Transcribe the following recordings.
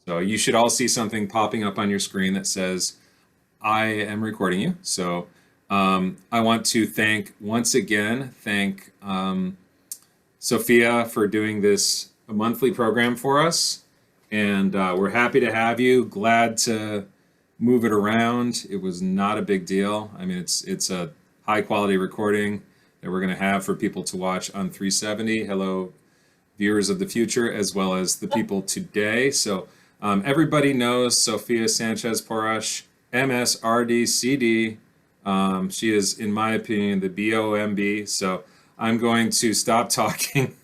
So you should all see something popping up on your screen that says, I am recording you. So I want to once again, thank Sophia for doing this monthly program for us. And we're happy to have you. Glad to move it around. It was not a big deal. I mean, it's a high quality recording that we're going to have for people to watch on 370. Hello, viewers of the future, as well as the people today. So everybody knows Sophia Sanchez Porash, MSRDCD. She is, in my opinion, the BOMB. So I'm going to stop talking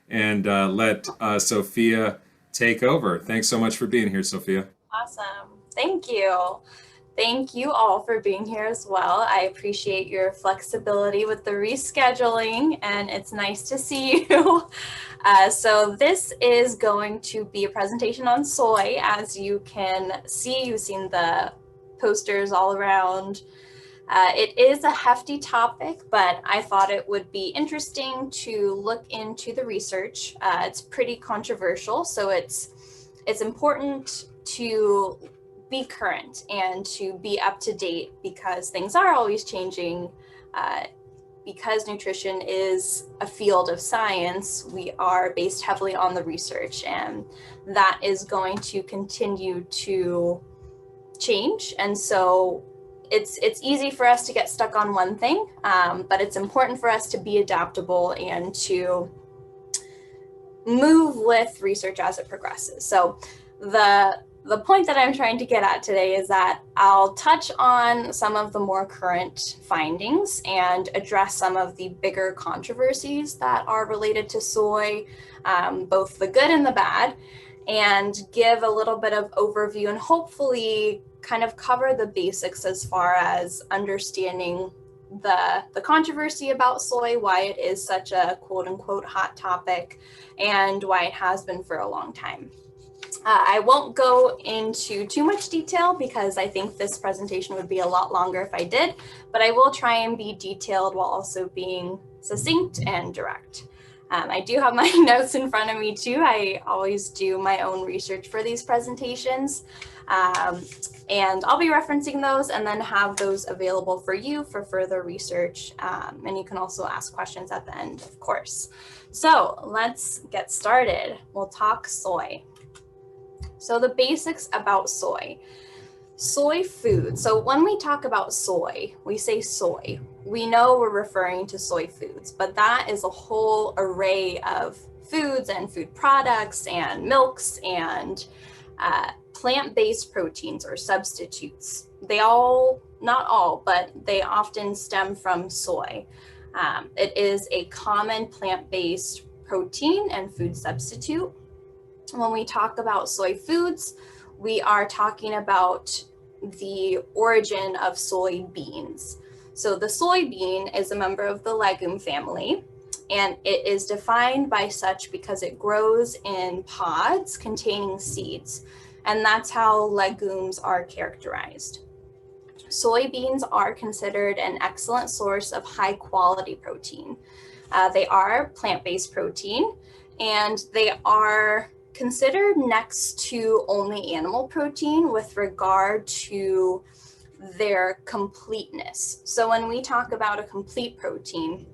and let Sophia take over. Thanks so much for being here, Sophia. Awesome. Thank you. Thank you all for being here as well. I appreciate your flexibility with the rescheduling, and it's nice to see you. So this is going to be a presentation on soy. As you can see, you've seen the posters all around. It is a hefty topic, but I thought it would be interesting to look into the research. It's pretty controversial, so it's important to be current and to be up to date because things are always changing. Because nutrition is a field of science, we are based heavily on the research, and that is going to continue to change. And so it's easy for us to get stuck on one thing, but it's important for us to be adaptable and to move with research as it progresses. So the point that I'm trying to get at today is that I'll touch on some of the more current findings and address some of the bigger controversies that are related to soy, both the good and the bad, and give a little bit of overview and hopefully kind of cover the basics as far as understanding the controversy about soy, why it is such a quote unquote hot topic, and why it has been for a long time. I won't go into too much detail because I think this presentation would be a lot longer if I did, but I will try and be detailed while also being succinct and direct. I do have my notes in front of me too. I always do my own research for these presentations. And I'll be referencing those and then have those available for you for further research. And you can also ask questions at the end, of course. So let's get started. We'll talk soy. So the basics about soy. Soy food. So when we talk about soy, we say soy. We know we're referring to soy foods, but that is a whole array of foods and food products and milks and plant-based proteins or substitutes. They all, not all, but they often stem from soy. It is a common plant-based protein and food substitute. When we talk about soy foods, we are talking about the origin of soybeans. So the soybean is a member of the legume family, and it is defined by such because it grows in pods containing seeds, and that's how legumes are characterized. Soybeans are considered an excellent source of high quality protein. They are plant-based protein, and they are considered next to only animal protein with regard to their completeness. So when we talk about a complete protein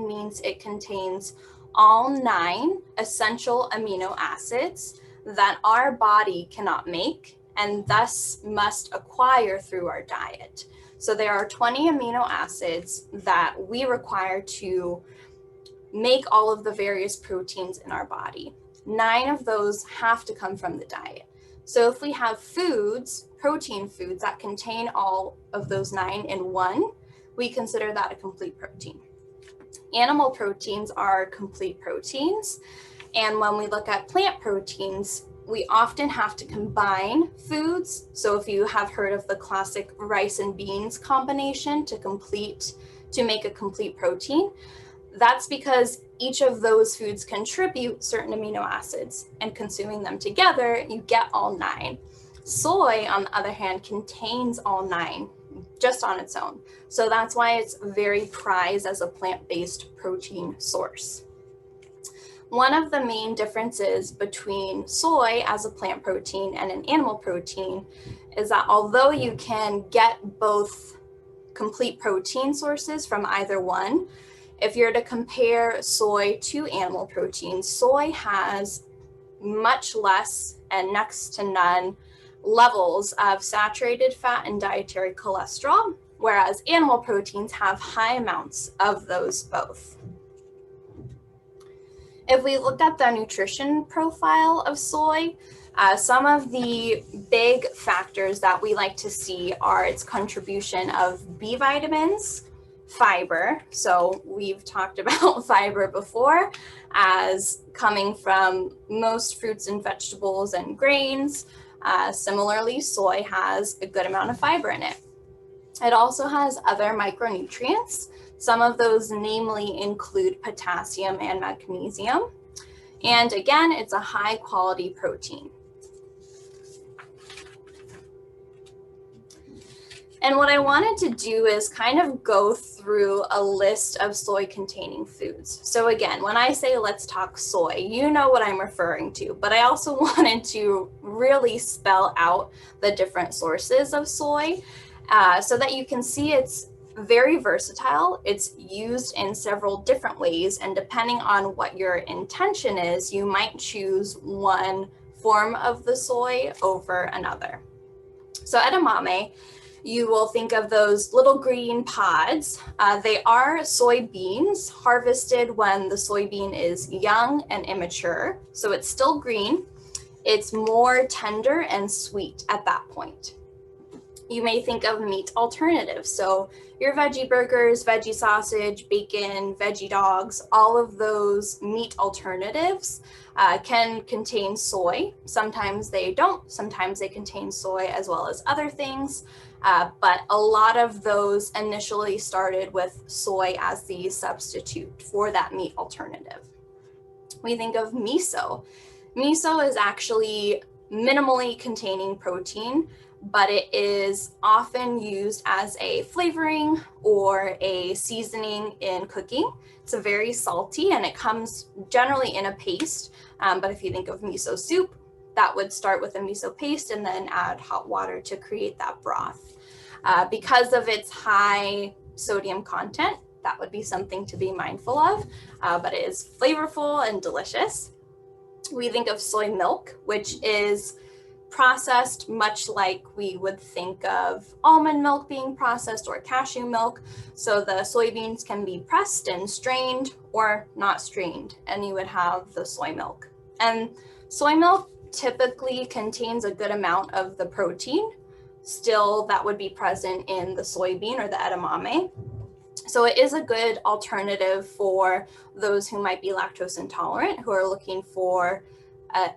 means it contains all 9 essential amino acids that our body cannot make and thus must acquire through our diet. So there are 20 amino acids that we require to make all of the various proteins in our body. 9 of those have to come from the diet. So if we have foods, protein foods that contain all of those 9 in one, we consider that a complete protein. Animal proteins are complete proteins. And when we look at plant proteins, we often have to combine foods. So if you have heard of the classic rice and beans combination to make a complete protein, that's because each of those foods contribute certain amino acids, and consuming them together, you get all 9. Soy, on the other hand, contains all 9 just on its own. So that's why it's very prized as a plant-based protein source. One of the main differences between soy as a plant protein and an animal protein is that although you can get both complete protein sources from either one, if you're to compare soy to animal protein, soy has much less and next to none levels of saturated fat and dietary cholesterol, whereas animal proteins have high amounts of those both. If we look at the nutrition profile of soy, some of the big factors that we like to see are its contribution of B vitamins, fiber. So we've talked about fiber before as coming from most fruits and vegetables and grains. Similarly, soy has a good amount of fiber in it. It also has other micronutrients. Some of those namely include potassium and magnesium. And again, it's a high quality protein. And what I wanted to do is kind of go through a list of soy containing foods. So again, when I say let's talk soy, you know what I'm referring to, but I also wanted to really spell out the different sources of soy so that you can see it's very versatile. It's used in several different ways, and depending on what your intention is, you might choose one form of the soy over another. So edamame, you will think of those little green pods. They are soybeans harvested when the soybean is young and immature. So it's still green. It's more tender and sweet at that point. You may think of meat alternatives. So your veggie burgers, veggie sausage, bacon, veggie dogs, all of those meat alternatives can contain soy. Sometimes they don't. Sometimes they contain soy as well as other things. But a lot of those initially started with soy as the substitute for that meat alternative. We think of miso. Miso is actually minimally containing protein, but it is often used as a flavoring or a seasoning in cooking. It's a very salty and it comes generally in a paste. But if you think of miso soup, that would start with a miso paste and then add hot water to create that broth. Because of its high sodium content, that would be something to be mindful of, but it is flavorful and delicious. We think of soy milk, which is processed much like we would think of almond milk being processed or cashew milk. So the soybeans can be pressed and strained or not strained, and you would have the soy milk. And soy milk typically contains a good amount of the protein. Still, that would be present in the soybean or the edamame. So it is a good alternative for those who might be lactose intolerant, who are looking for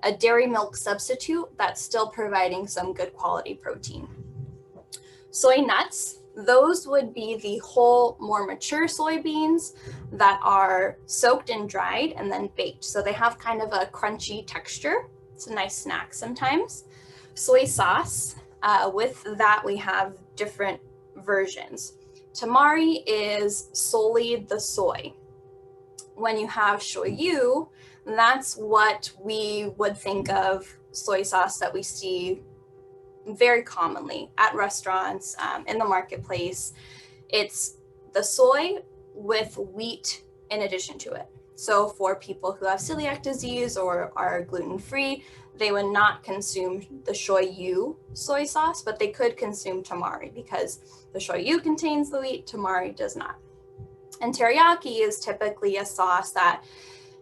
a dairy milk substitute that's still providing some good quality protein. Soy nuts, those would be the whole, more mature soybeans that are soaked and dried and then baked. So they have kind of a crunchy texture. It's a nice snack sometimes. Soy sauce, with that we have different versions. Tamari is solely the soy. When you have shoyu, that's what we would think of soy sauce that we see very commonly at restaurants, in the marketplace. It's the soy with wheat in addition to it. So for people who have celiac disease or are gluten-free, they would not consume the shoyu soy sauce, but they could consume tamari because the shoyu contains the wheat, tamari does not. And teriyaki is typically a sauce that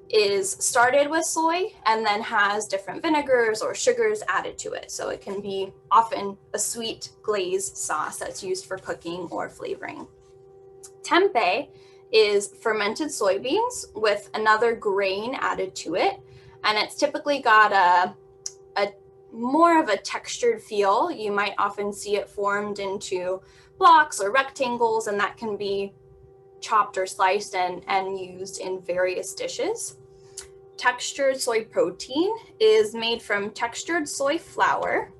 is started with soy and then has different vinegars or sugars added to it. So it can be often a sweet glazed sauce that's used for cooking or flavoring. Tempeh is fermented soybeans with another grain added to it. And it's typically got a more of a textured feel. You might often see it formed into blocks or rectangles, and that can be chopped or sliced and used in various dishes. Textured soy protein is made from textured soy flour,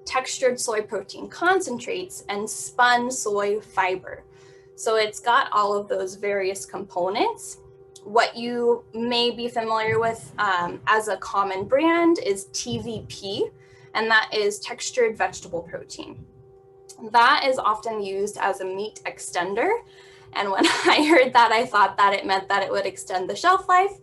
textured soy protein concentrates, and spun soy fiber. So it's got all of those various components. What you may be familiar with as a common brand is TVP, and that is textured vegetable protein. That is often used as a meat extender. And when I heard that, I thought that it meant that it would extend the shelf life.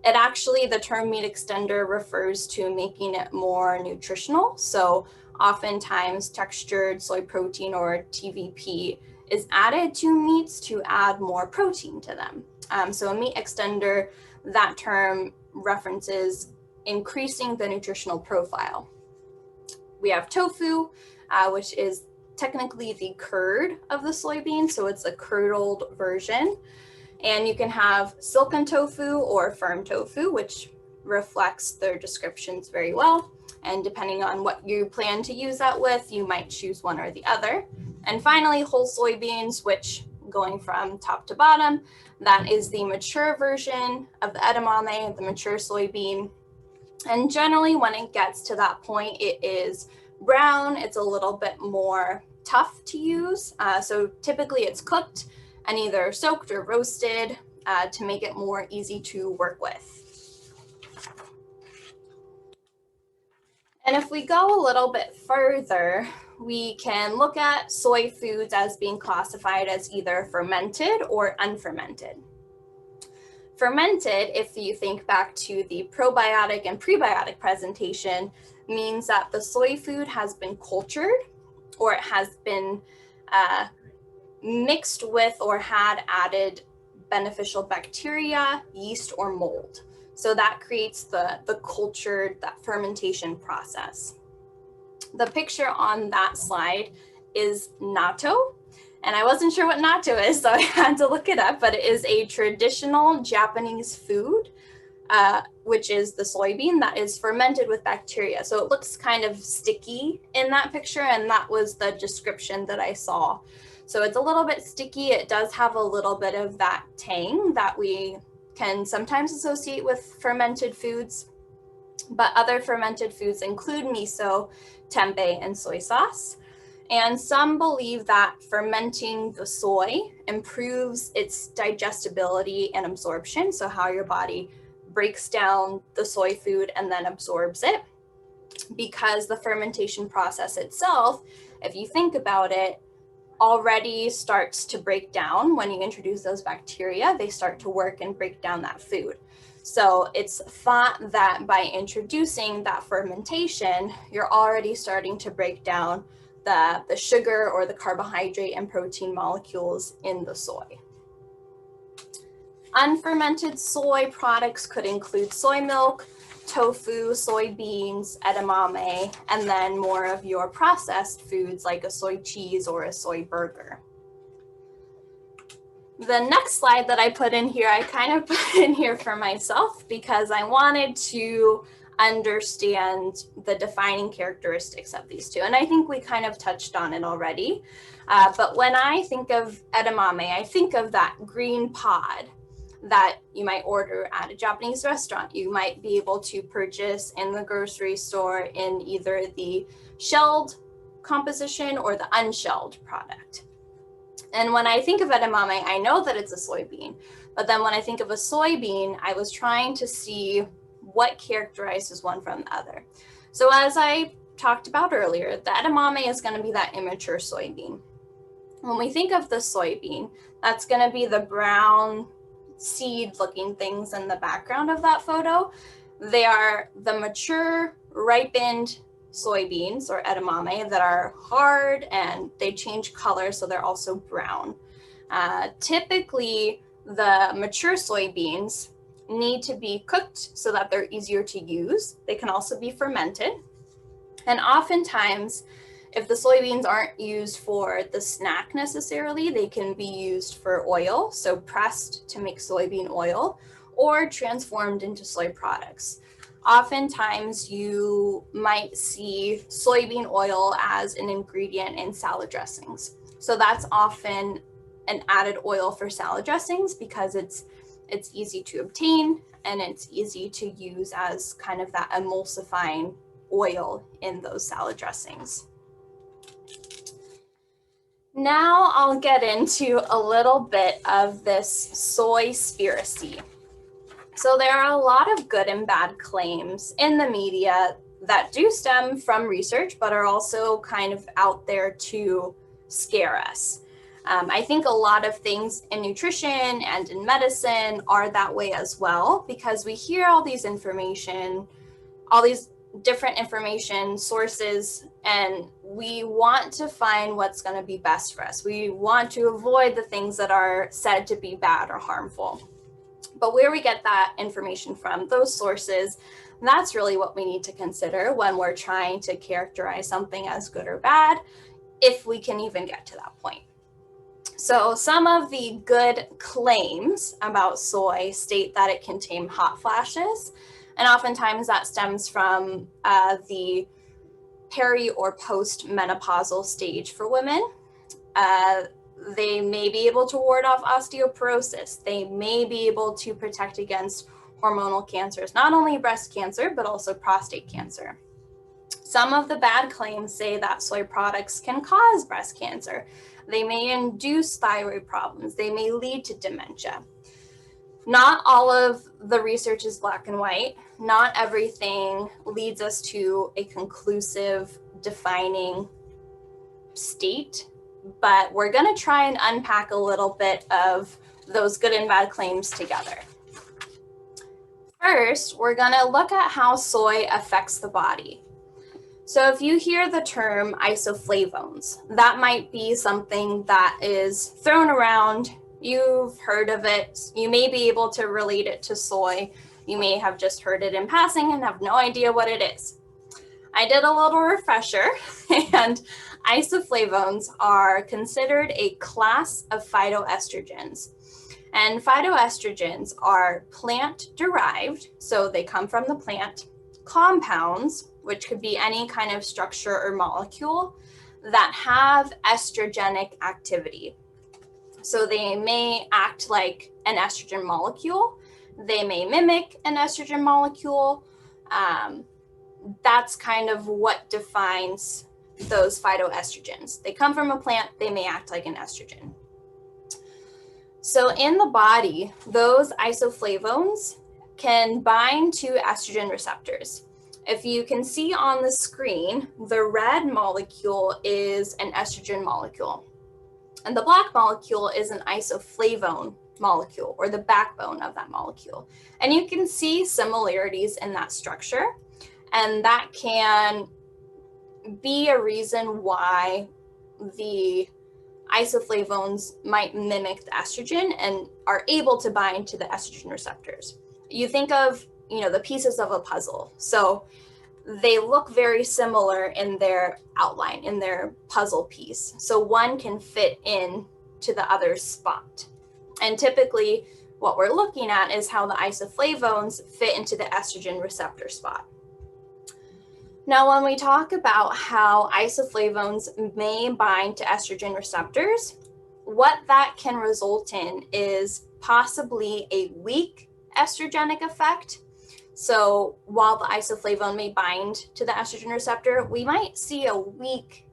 It actually, the term meat extender refers to making it more nutritional. So oftentimes textured soy protein, or TVP, is added to meats to add more protein to them. So a meat extender, that term references increasing the nutritional profile. We have tofu, which is technically the curd of the soybean, so it's a curdled version. And you can have silken tofu or firm tofu, which reflects their descriptions very well. And depending on what you plan to use that with, you might choose one or the other. And finally, whole soybeans, which, going from top to bottom, that is the mature version of the edamame, the mature soybean. And generally, when it gets to that point, it is brown. It's a little bit more tough to use. So typically it's cooked and either soaked or roasted to make it more easy to work with. And if we go a little bit further, we can look at soy foods as being classified as either fermented or unfermented. Fermented, if you think back to the probiotic and prebiotic presentation, means that the soy food has been cultured, or it has been mixed with or had added beneficial bacteria, yeast, or mold. So that creates the cultured, that fermentation process. The picture on that slide is natto. And I wasn't sure what natto is, so I had to look it up, but it is a traditional Japanese food, which is the soybean that is fermented with bacteria. So it looks kind of sticky in that picture, and that was the description that I saw. So it's a little bit sticky. It does have a little bit of that tang that we can sometimes associate with fermented foods, but other fermented foods include miso, tempeh, and soy sauce. And some believe that fermenting the soy improves its digestibility and absorption, so how your body breaks down the soy food and then absorbs it, because the fermentation process itself, if you think about it, already starts to break down. When you introduce those bacteria, they start to work and break down that food. So it's thought that by introducing that fermentation, you're already starting to break down the sugar or the carbohydrate and protein molecules in the soy. Unfermented soy products could include soy milk, tofu, soybeans, edamame, and then more of your processed foods like a soy cheese or a soy burger. The next slide that I put in here, I kind of put in here for myself because I wanted to understand the defining characteristics of these two. And I think we kind of touched on it already. But when I think of edamame, I think of that green pod that you might order at a Japanese restaurant. You might be able to purchase in the grocery store in either the shelled composition or the unshelled product. And when I think of edamame, I know that it's a soybean. But then when I think of a soybean, I was trying to see what characterizes one from the other. So as I talked about earlier, the edamame is going to be that immature soybean. When we think of the soybean, that's going to be the brown seed looking things in the background of that photo. They are the mature, ripened soybeans or edamame that are hard and they change color, so they're also brown. Typically, the mature soybeans need to be cooked so that they're easier to use. They can also be fermented. And oftentimes, if the soybeans aren't used for the snack necessarily, they can be used for oil, so pressed to make soybean oil, or transformed into soy products. Oftentimes, you might see soybean oil as an ingredient in salad dressings. So that's often an added oil for salad dressings because it's easy to obtain and it's easy to use as kind of that emulsifying oil in those salad dressings. Now I'll get into a little bit of this soy spiracy. So there are a lot of good and bad claims in the media that do stem from research, but are also kind of out there to scare us. I think a lot of things in nutrition and in medicine are that way as well, because we hear all these information, all these different information sources, and we want to find what's going to be best for us. We want to avoid the things that are said to be bad or harmful. But where we get that information from, those sources, that's really what we need to consider when we're trying to characterize something as good or bad, if we can even get to that point. So some of the good claims about soy state that it can tame hot flashes, and oftentimes that stems from the peri or post-menopausal stage for women. They may be able to ward off osteoporosis. They may be able to protect against hormonal cancers, not only breast cancer, but also prostate cancer. Some of the bad claims say that soy products can cause breast cancer. They may induce thyroid problems. They may lead to dementia. Not all of the research is black and white. Not everything leads us to a conclusive, defining state, but we're going to try and unpack a little bit of those good and bad claims together. First, we're going to look at how soy affects the body. So if you hear the term isoflavones, that might be something that is thrown around. You've heard of it. You may be able to relate it to soy. You may have just heard it in passing and have no idea what it is. I did a little refresher, and isoflavones are considered a class of phytoestrogens. And phytoestrogens are plant-derived, so they come from the plant, compounds, which could be any kind of structure or molecule, that have estrogenic activity. So they may act like an estrogen molecule. They may mimic an estrogen molecule. That's kind of what defines those phytoestrogens. They come from a plant, they may act like an estrogen. So in the body, those isoflavones can bind to estrogen receptors. If you can see on the screen, the red molecule is an estrogen molecule, and the black molecule is an isoflavone molecule, or the backbone of that molecule. And you can see similarities in that structure, and that can be a reason why the isoflavones might mimic the estrogen and are able to bind to the estrogen receptors. You think of, the pieces of a puzzle. So they look very similar in their outline, in their puzzle piece. So one can fit in to the other's spot. And typically what we're looking at is how the isoflavones fit into the estrogen receptor spot. Now, when we talk about how isoflavones may bind to estrogen receptors, what that can result in is possibly a weak estrogenic effect. So while the isoflavone may bind to the estrogen receptor, we might see a weak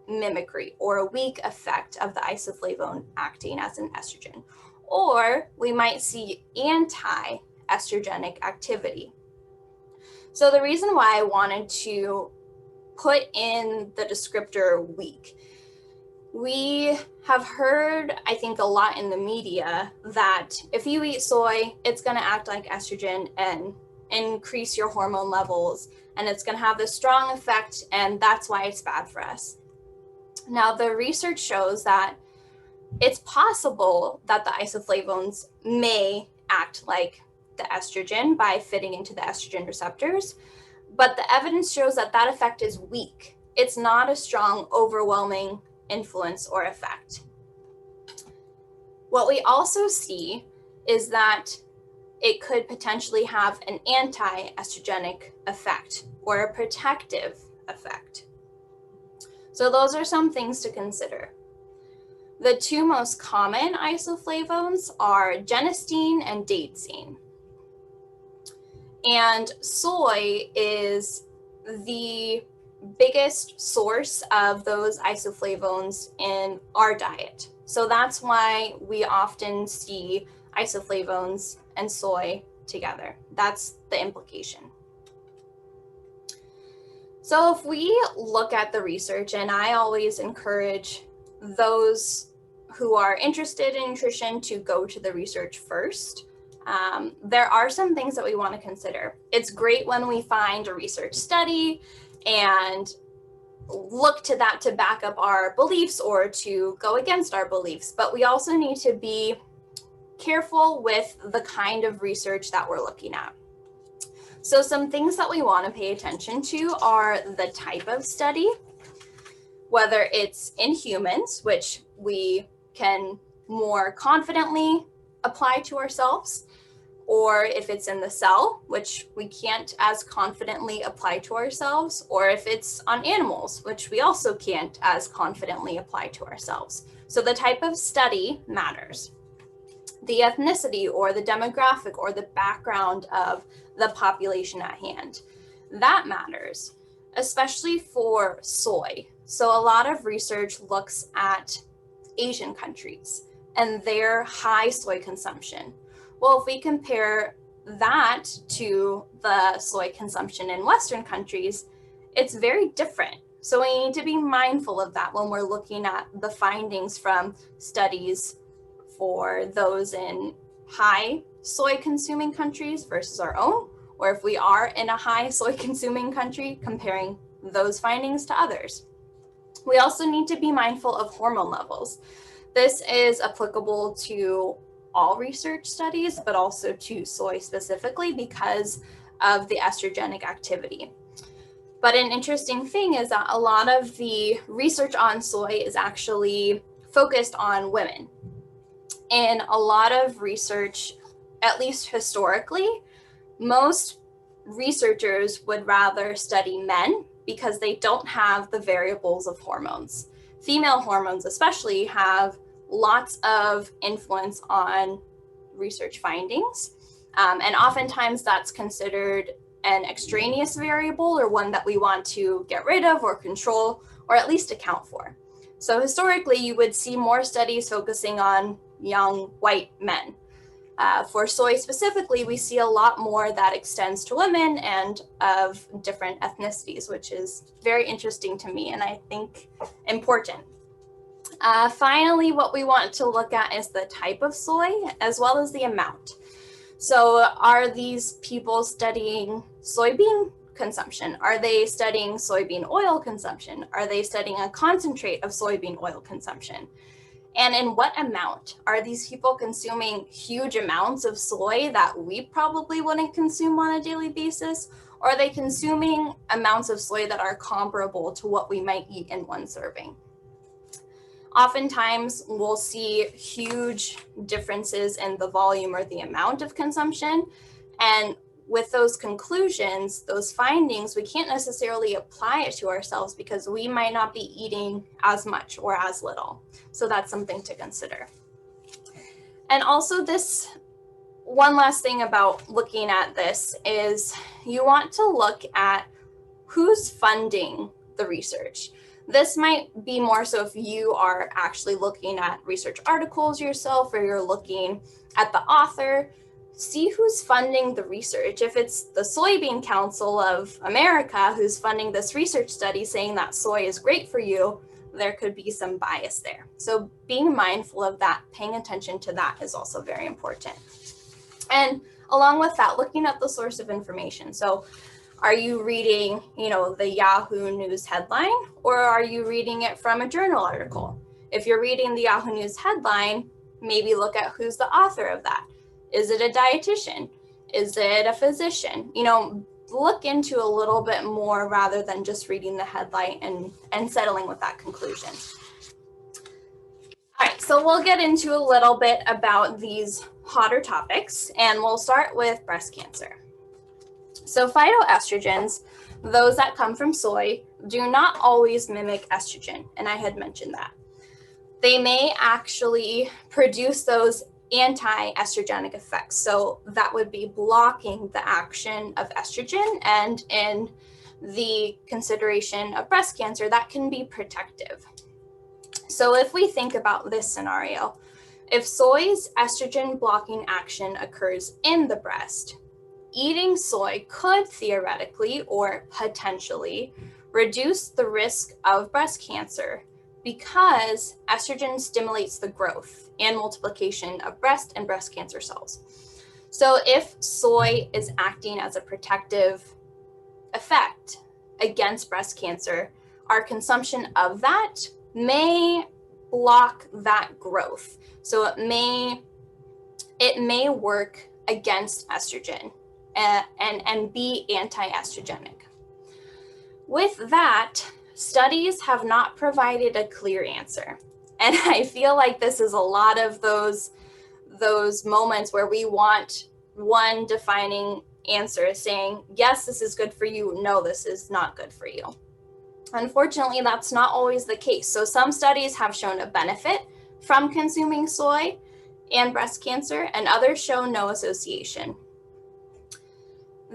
mimicry or a weak effect of the isoflavone acting as an estrogen. Or we might see anti-estrogenic activity. So the reason why I wanted to put in the descriptor weak, we have heard, I think, a lot in the media that if you eat soy, it's going to act like estrogen and increase your hormone levels, and it's going to have this strong effect, and that's why it's bad for us. Now, the research shows that it's possible that the isoflavones may act like the estrogen by fitting into the estrogen receptors, but the evidence shows that that effect is weak. It's not a strong, overwhelming influence or effect. What we also see is that it could potentially have an anti-estrogenic effect or a protective effect. So those are some things to consider. The two most common isoflavones are genistein and dateine. And soy is the biggest source of those isoflavones in our diet. So that's why we often see isoflavones and soy together. That's the implication. So if we look at the research, and I always encourage those who are interested in nutrition to go to the research first, there are some things that we want to consider. It's great when we find a research study and look to that to back up our beliefs or to go against our beliefs, but we also need to be careful with the kind of research that we're looking at. So some things that we want to pay attention to are the type of study, whether it's in humans, which we can more confidently apply to ourselves, or if it's in the cell, which we can't as confidently apply to ourselves, or if it's on animals, which we also can't as confidently apply to ourselves. So the type of study matters. The ethnicity or the demographic or the background of the population at hand, that matters, especially for soy. So a lot of research looks at Asian countries and their high soy consumption. Well, if we compare that to the soy consumption in Western countries, it's very different. So we need to be mindful of that when we're looking at the findings from studies for those in high soy consuming countries versus our own, or if we are in a high soy consuming country, comparing those findings to others. We also need to be mindful of hormone levels. This is applicable to all research studies, but also to soy specifically because of the estrogenic activity. But an interesting thing is that a lot of the research on soy is actually focused on women. In a lot of research, at least historically, most researchers would rather study men because they don't have the variables of hormones. Female hormones especially have lots of influence on research findings. And oftentimes that's considered an extraneous variable or one that we want to get rid of or control or at least account for. So historically, you would see more studies focusing on young white men. For soy specifically, we see a lot more that extends to women and of different ethnicities, which is very interesting to me and I think important. Finally, what we want to look at is the type of soy as well as the amount. So are these people studying soybean consumption? Are they studying soybean oil consumption? Are they studying a concentrate of soybean oil consumption? And in what amount? Are these people consuming huge amounts of soy that we probably wouldn't consume on a daily basis? Or are they consuming amounts of soy that are comparable to what we might eat in one serving? Oftentimes, we'll see huge differences in the volume or the amount of consumption. And with those conclusions, those findings, we can't necessarily apply it to ourselves because we might not be eating as much or as little. So that's something to consider. And also this one last thing about looking at this is you want to look at who's funding the research. This might be more so if you are actually looking at research articles yourself or you're looking at the author. See who's funding the research. If it's the Soybean Council of America who's funding this research study saying that soy is great for you, there could be some bias there. So being mindful of that, paying attention to that is also very important. And along with that, looking at the source of information. So are you reading, the Yahoo News headline, or are you reading it from a journal article? If you're reading the Yahoo News headline, maybe look at who's the author of that. Is it a dietitian? Is it a physician? Look into a little bit more rather than just reading the headline and settling with that conclusion. All right, so we'll get into a little bit about these hotter topics, and we'll start with breast cancer. So phytoestrogens, those that come from soy, do not always mimic estrogen, and I had mentioned that. They may actually produce those anti-estrogenic effects. So that would be blocking the action of estrogen, and in the consideration of breast cancer, that can be protective. So if we think about this scenario, If soy's estrogen blocking action occurs in the breast, eating soy could theoretically or potentially reduce the risk of breast cancer because estrogen stimulates the growth and multiplication of breast and breast cancer cells. So if soy is acting as a protective effect against breast cancer, our consumption of that may block that growth. So it may work against estrogen and be anti-estrogenic. With that, studies have not provided a clear answer. And I feel like this is a lot of those moments where we want one defining answer saying, yes, this is good for you. No, this is not good for you. Unfortunately, that's not always the case. So some studies have shown a benefit from consuming soy and breast cancer, and others show no association.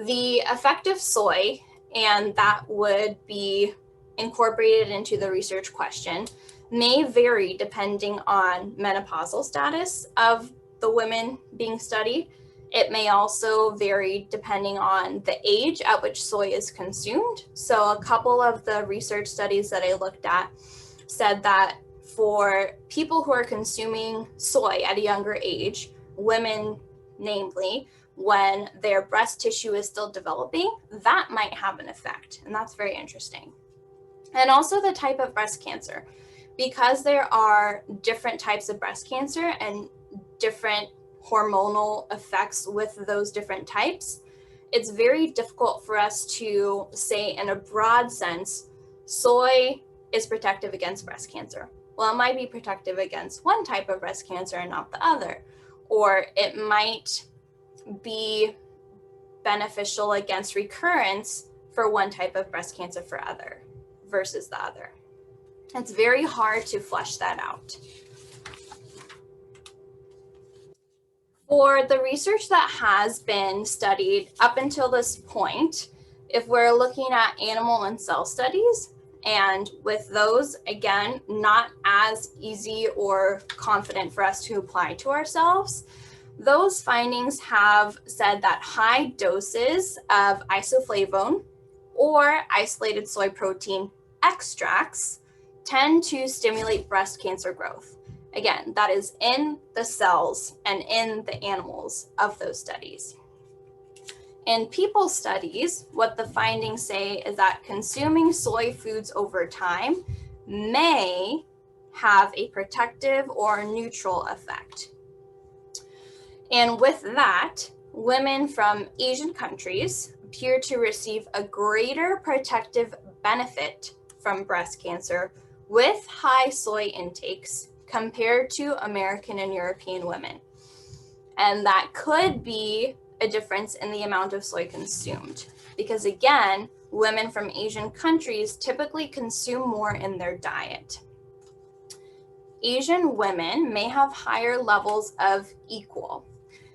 The effect of soy, and that would be incorporated into the research question, may vary depending on menopausal status of the women being studied. It may also vary depending on the age at which soy is consumed. So a couple of the research studies that I looked at said that for people who are consuming soy at a younger age, women namely, when their breast tissue is still developing, that might have an effect. And that's very interesting. And also the type of breast cancer. Because there are different types of breast cancer and different hormonal effects with those different types, it's very difficult for us to say in a broad sense, soy is protective against breast cancer. Well, it might be protective against one type of breast cancer and not the other. Or it might be beneficial against recurrence for one type of breast cancer versus the other. It's very hard to flesh that out. For the research that has been studied up until this point, if we're looking at animal and cell studies, and with those, again, not as easy or confident for us to apply to ourselves, those findings have said that high doses of isoflavone or isolated soy protein extracts tend to stimulate breast cancer growth. Again, that is in the cells and in the animals of those studies. In people studies, what the findings say is that consuming soy foods over time may have a protective or neutral effect. And with that, women from Asian countries appear to receive a greater protective benefit from breast cancer with high soy intakes compared to American and European women. And that could be a difference in the amount of soy consumed. Because again, women from Asian countries typically consume more in their diet. Asian women may have higher levels of equal.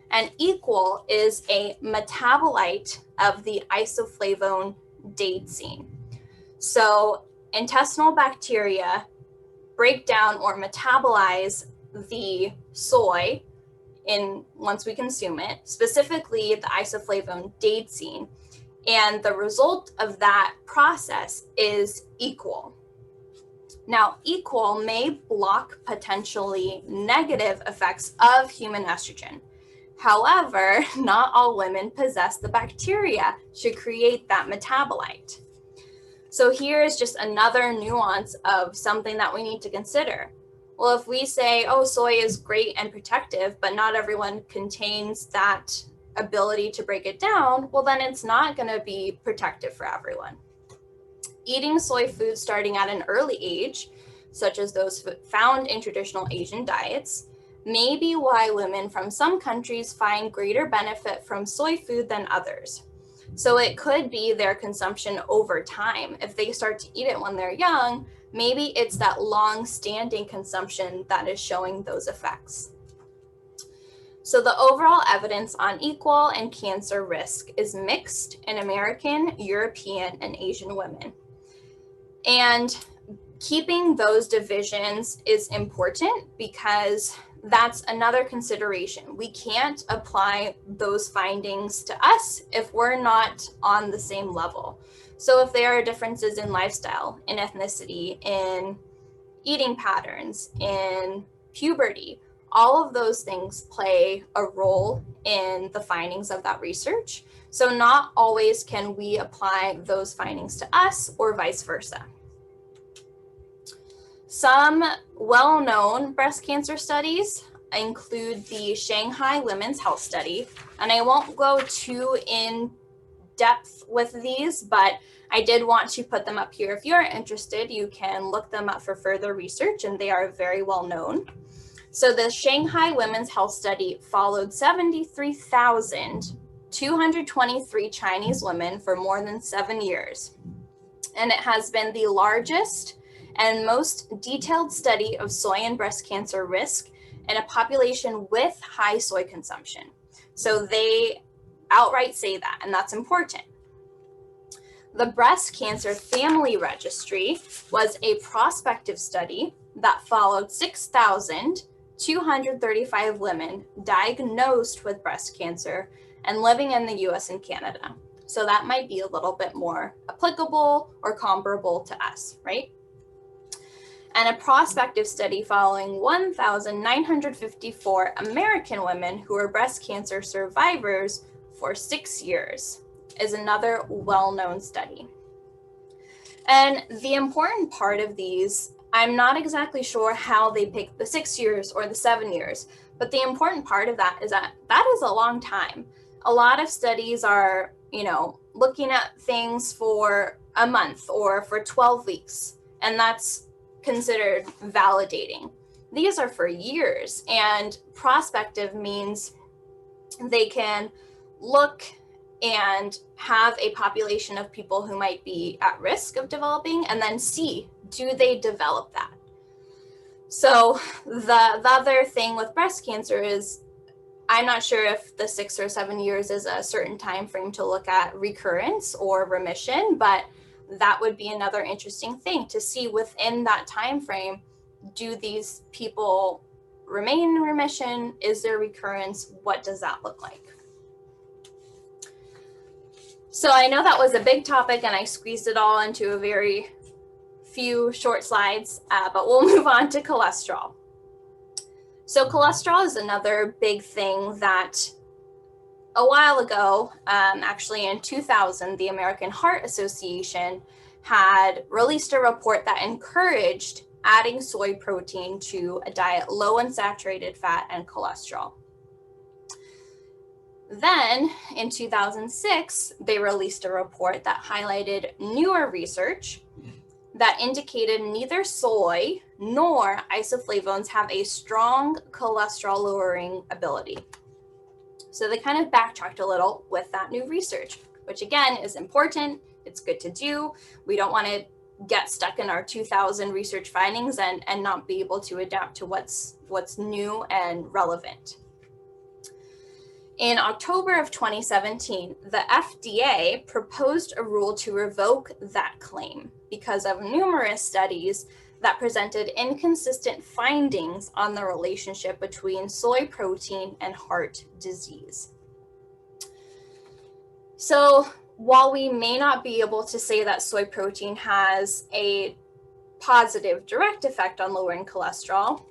And equal is a metabolite of the isoflavone daidzein. So intestinal bacteria break down or metabolize the soy once we consume it, specifically the isoflavone daidzein, and the result of that process is equal. Now, equal may block potentially negative effects of human estrogen. However, not all women possess the bacteria to create that metabolite. So here is just another nuance of something that we need to consider. Well, if we say, oh, soy is great and protective, but not everyone contains that ability to break it down, well, then it's not going to be protective for everyone. Eating soy foods starting at an early age, such as those found in traditional Asian diets, may be why women from some countries find greater benefit from soy food than others. So it could be their consumption over time. If they start to eat it when they're young, maybe it's that long-standing consumption that is showing those effects. So the overall evidence on equal and cancer risk is mixed in American, European, and Asian women. And keeping those divisions is important because that's another consideration. We can't apply those findings to us if we're not on the same level. So if there are differences in lifestyle, in ethnicity, in eating patterns, in puberty, all of those things play a role in the findings of that research. So not always can we apply those findings to us or vice versa. Some well-known breast cancer studies include the Shanghai Women's Health Study, and I won't go too in depth with these, but I did want to put them up here. If you're interested, you can look them up for further research, and they are very well known. So the Shanghai Women's Health Study followed 73,223 Chinese women for more than 7 years. And it has been the largest and most detailed study of soy and breast cancer risk in a population with high soy consumption. So they outright say that, and that's important. The Breast Cancer Family Registry was a prospective study that followed 6,235 women diagnosed with breast cancer and living in the US and Canada. So that might be a little bit more applicable or comparable to us, right? And a prospective study following 1,954 American women who were breast cancer survivors for 6 years is another well-known study. And the important part of these, I'm not exactly sure how they picked the 6 years or the 7 years, but the important part of that is that is a long time. A lot of studies are, looking at things for a month or for 12 weeks, and that's considered validating. These are for years, and prospective means they can look and have a population of people who might be at risk of developing and then see, do they develop that? So the other thing with breast cancer is, I'm not sure if the 6 or 7 years is a certain time frame to look at recurrence or remission, but that would be another interesting thing to see within that time frame. Do these people remain in remission? Is there recurrence? What does that look like? So I know that was a big topic and I squeezed it all into a very few short slides, but we'll move on to cholesterol. So cholesterol is another big thing that a while ago, actually in 2000, the American Heart Association had released a report that encouraged adding soy protein to a diet low in saturated fat and cholesterol. Then in 2006, they released a report that highlighted newer research that indicated neither soy nor isoflavones have a strong cholesterol lowering ability. So they kind of backtracked a little with that new research, which again is important. It's good to do. We don't want to get stuck in our 2000 research findings and not be able to adapt to what's new and relevant. In October of 2017, the FDA proposed a rule to revoke that claim because of numerous studies that presented inconsistent findings on the relationship between soy protein and heart disease. So while we may not be able to say that soy protein has a positive direct effect on lowering cholesterol,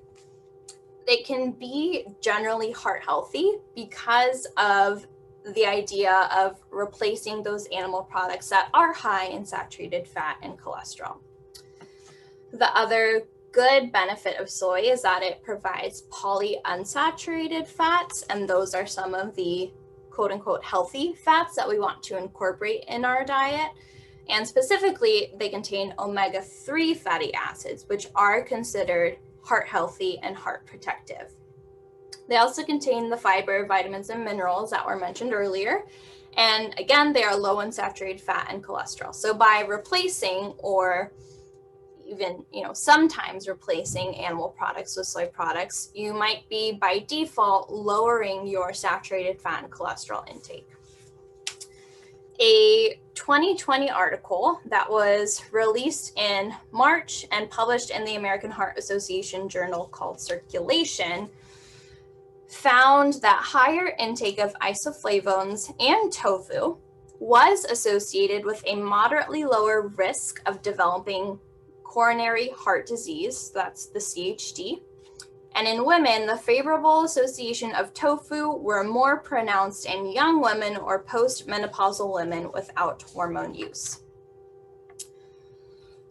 it can be generally heart healthy because of the idea of replacing those animal products that are high in saturated fat and cholesterol. The other good benefit of soy is that it provides polyunsaturated fats, and those are some of the quote unquote healthy fats that we want to incorporate in our diet. And specifically, they contain omega-3 fatty acids, which are considered heart healthy and heart protective. They also contain the fiber, vitamins, and minerals that were mentioned earlier. And again, they are low in saturated fat and cholesterol. So by replacing or even, sometimes replacing animal products with soy products, you might be by default lowering your saturated fat and cholesterol intake. A 2020 article that was released in March and published in the American Heart Association journal called Circulation found that higher intake of isoflavones and tofu was associated with a moderately lower risk of developing coronary heart disease, that's the CHD. And in women, the favorable association of tofu were more pronounced in young women or postmenopausal women without hormone use.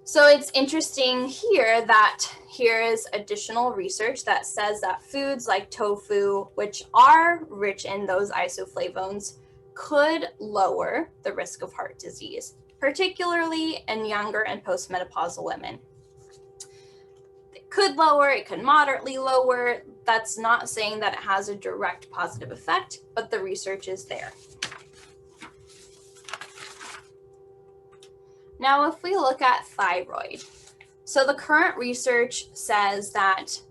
So it's interesting here that here is additional research that says that foods like tofu, which are rich in those isoflavones, could lower the risk of heart disease, particularly in younger and postmenopausal women. It could lower, it could moderately lower. That's not saying that it has a direct positive effect, but the research is there. Now, if we look at thyroid, so the current research says that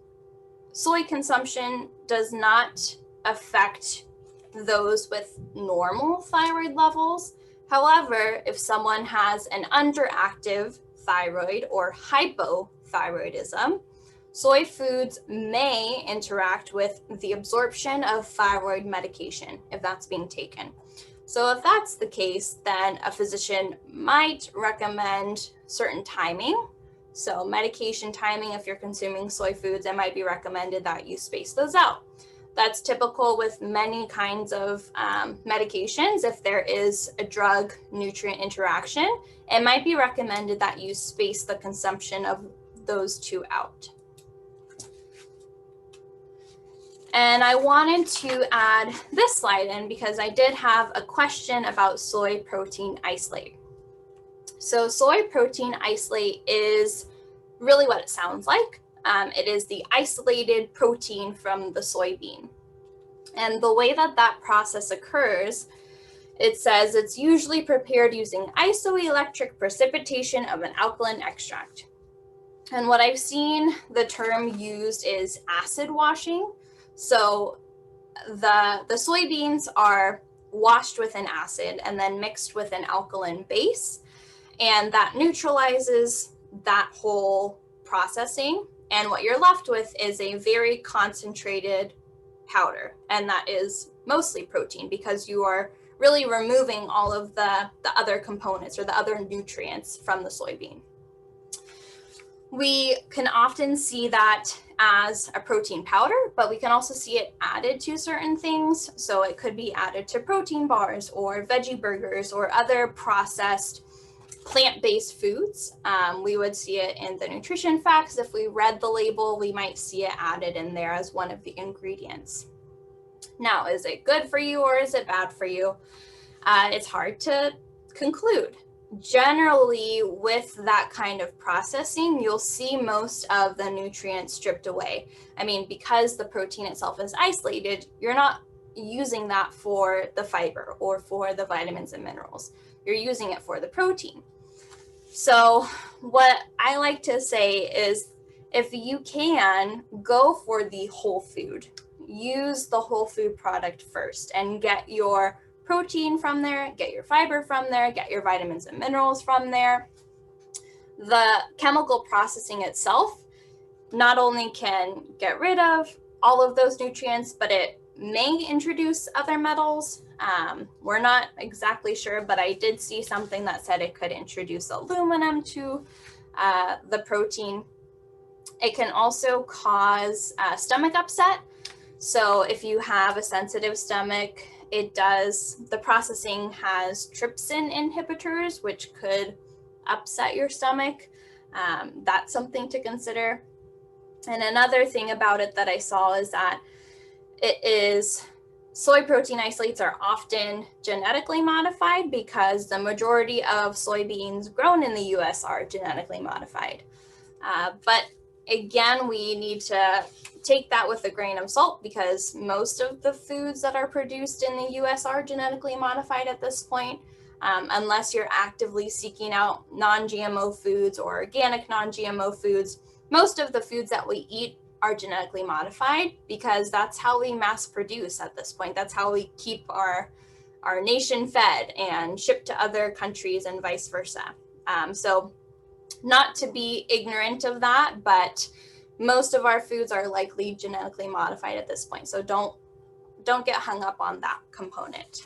soy consumption does not affect those with normal thyroid levels. However, if someone has an underactive thyroid or hypothyroidism, soy foods may interact with the absorption of thyroid medication if that's being taken. So if that's the case, then a physician might recommend certain timing. So medication timing, if you're consuming soy foods, it might be recommended that you space those out. That's typical with many kinds of medications. If there is a drug nutrient interaction, it might be recommended that you space the consumption of those two out. And I wanted to add this slide in because I did have a question about soy protein isolate. So soy protein isolate is really what it sounds like. It is the isolated protein from the soybean. And the way that that process occurs, it says it's usually prepared using isoelectric precipitation of an alkaline extract. And what I've seen the term used is acid washing. So the soybeans are washed with an acid and then mixed with an alkaline base, and that neutralizes that whole processing. And what you're left with is a very concentrated powder, and that is mostly protein because you are really removing all of the other components or the other nutrients from the soybean. We can often see that as a protein powder, but we can also see it added to certain things. So it could be added to protein bars or veggie burgers or other processed plant-based foods. We would see it in the nutrition facts. If we read the label, we might see it added in there as one of the ingredients. Now, is it good for you or is it bad for you? It's hard to conclude. Generally, with that kind of processing, you'll see most of the nutrients stripped away. I mean, because the protein itself is isolated, you're not using that for the fiber or for the vitamins and minerals. You're using it for the protein. So what I like to say is, if you can, go for the whole food. Use the whole food product first and get your protein from there, get your fiber from there, get your vitamins and minerals from there. The chemical processing itself not only can get rid of all of those nutrients, but it may introduce other metals. We're not exactly sure, but I did see something that said it could introduce aluminum to the protein. It can also cause stomach upset. So if you have a sensitive stomach, the processing has trypsin inhibitors, which could upset your stomach. That's something to consider. And another thing about it that I saw is that soy protein isolates are often genetically modified because the majority of soybeans grown in the US are genetically modified. But again, we need to take that with a grain of salt because most of the foods that are produced in the US are genetically modified at this point, unless you're actively seeking out non-GMO foods or organic non-GMO foods. Most of the foods that we eat are genetically modified because that's how we mass produce at this point. That's how we keep our nation fed and shipped to other countries and vice versa. So not to be ignorant of that, but most of our foods are likely genetically modified at this point. So don't get hung up on that component.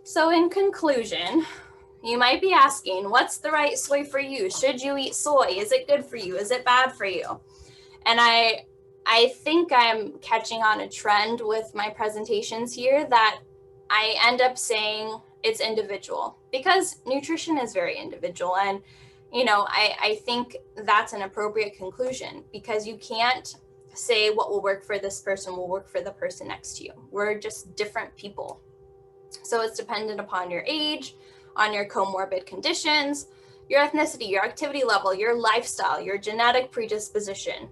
So in conclusion, you might be asking, what's the right soy for you? Should you eat soy? Is it good for you? Is it bad for you? And I think I'm catching on a trend with my presentations here that I end up saying it's individual, because nutrition is very individual. And, you know, I think that's an appropriate conclusion, because you can't say what will work for this person will work for the person next to you. We're just different people. So it's dependent upon your age, on your comorbid conditions, your ethnicity, your activity level, your lifestyle, your genetic predisposition.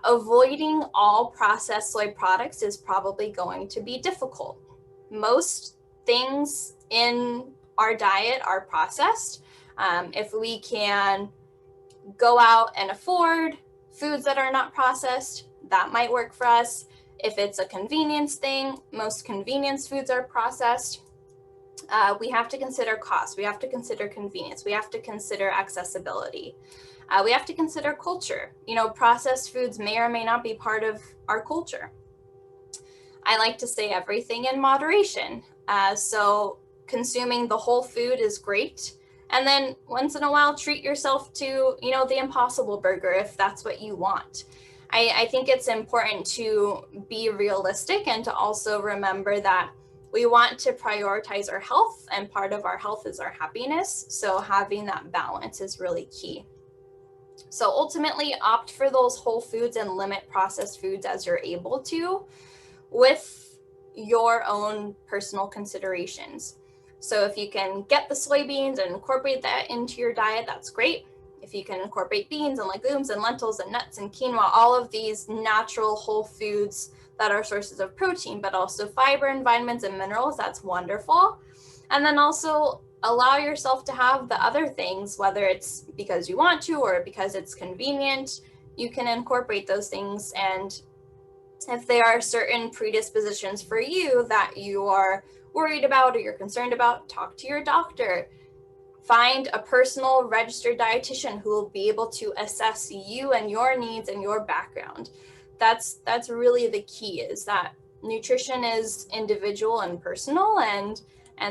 Avoiding all processed soy products is probably going to be difficult. Most things in our diet are processed. If we can go out and afford foods that are not processed, that might work for us. If it's a convenience thing, most convenience foods are processed. We have to consider cost. We have to consider convenience. We have to consider accessibility. We have to consider culture. You know, processed foods may or may not be part of our culture. I like to say everything in moderation. So consuming the whole food is great. And then once in a while, treat yourself to, you know, the Impossible Burger if that's what you want. I think it's important to be realistic and to also remember that we want to prioritize our health, and part of our health is our happiness. So having that balance is really key. So ultimately, opt for those whole foods and limit processed foods as you're able to, with your own personal considerations. So if you can get the soybeans and incorporate that into your diet, that's great. If you can incorporate beans and legumes and lentils and nuts and quinoa, all of these natural whole foods that are sources of protein, but also fiber and vitamins and minerals, that's wonderful. And then also allow yourself to have the other things, whether it's because you want to or because it's convenient, you can incorporate those things. And if there are certain predispositions for you that you are worried about or you're concerned about, talk to your doctor. Find a personal registered dietitian who will be able to assess you and your needs and your background. That's really the key, is that nutrition is individual and personal, and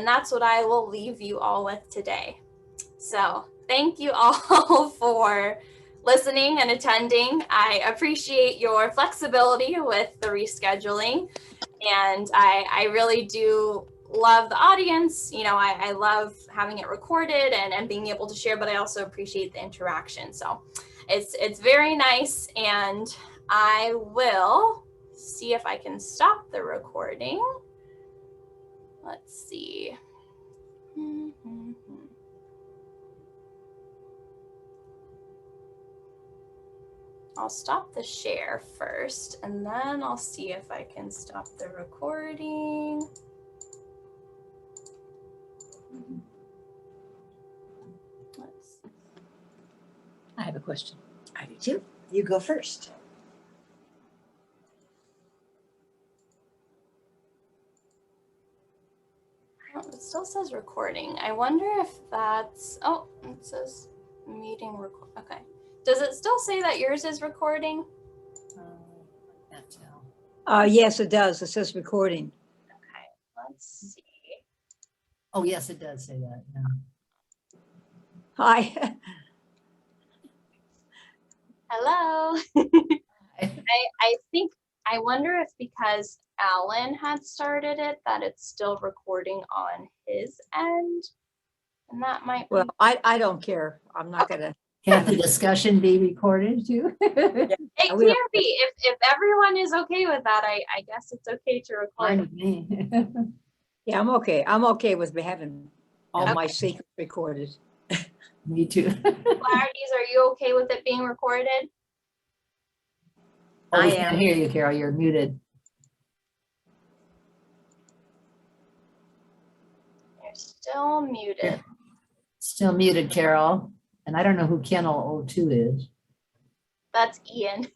that's what I will leave you all with today. So thank you all for listening and attending. I appreciate your flexibility with the rescheduling, and I really do love the audience. You know, I love having it recorded and being able to share, but I also appreciate the interaction. So it's very nice, and I will see if I can stop the recording. Let's see. I'll stop the share first, and then I'll see if I can stop the recording. Let's see. I have a question. I do too. You go first. Oh, it still says recording. I wonder if that's, oh, it says meeting record. Okay. Does it still say that yours is recording? Can't tell. Yes, it does. It says recording. Okay, let's see. Oh, yes, it does say that. Yeah. Hi. Hello. I think, I wonder if because Alan had started it, that it's still recording on his end. And that might Well, be. I don't care. I'm not gonna. Can the discussion be recorded too? It can we be. If everyone is okay with that, I guess it's okay to Fine record. with me. Yeah, I'm okay. I'm okay with having all Okay. my secrets recorded. Me too. Clarities, are you okay with it being recorded? Oh, I we can't am. hear you, Carol. You're muted. You're still muted. Still muted, Carol. And I don't know who Kennel 02 is. That's Ian.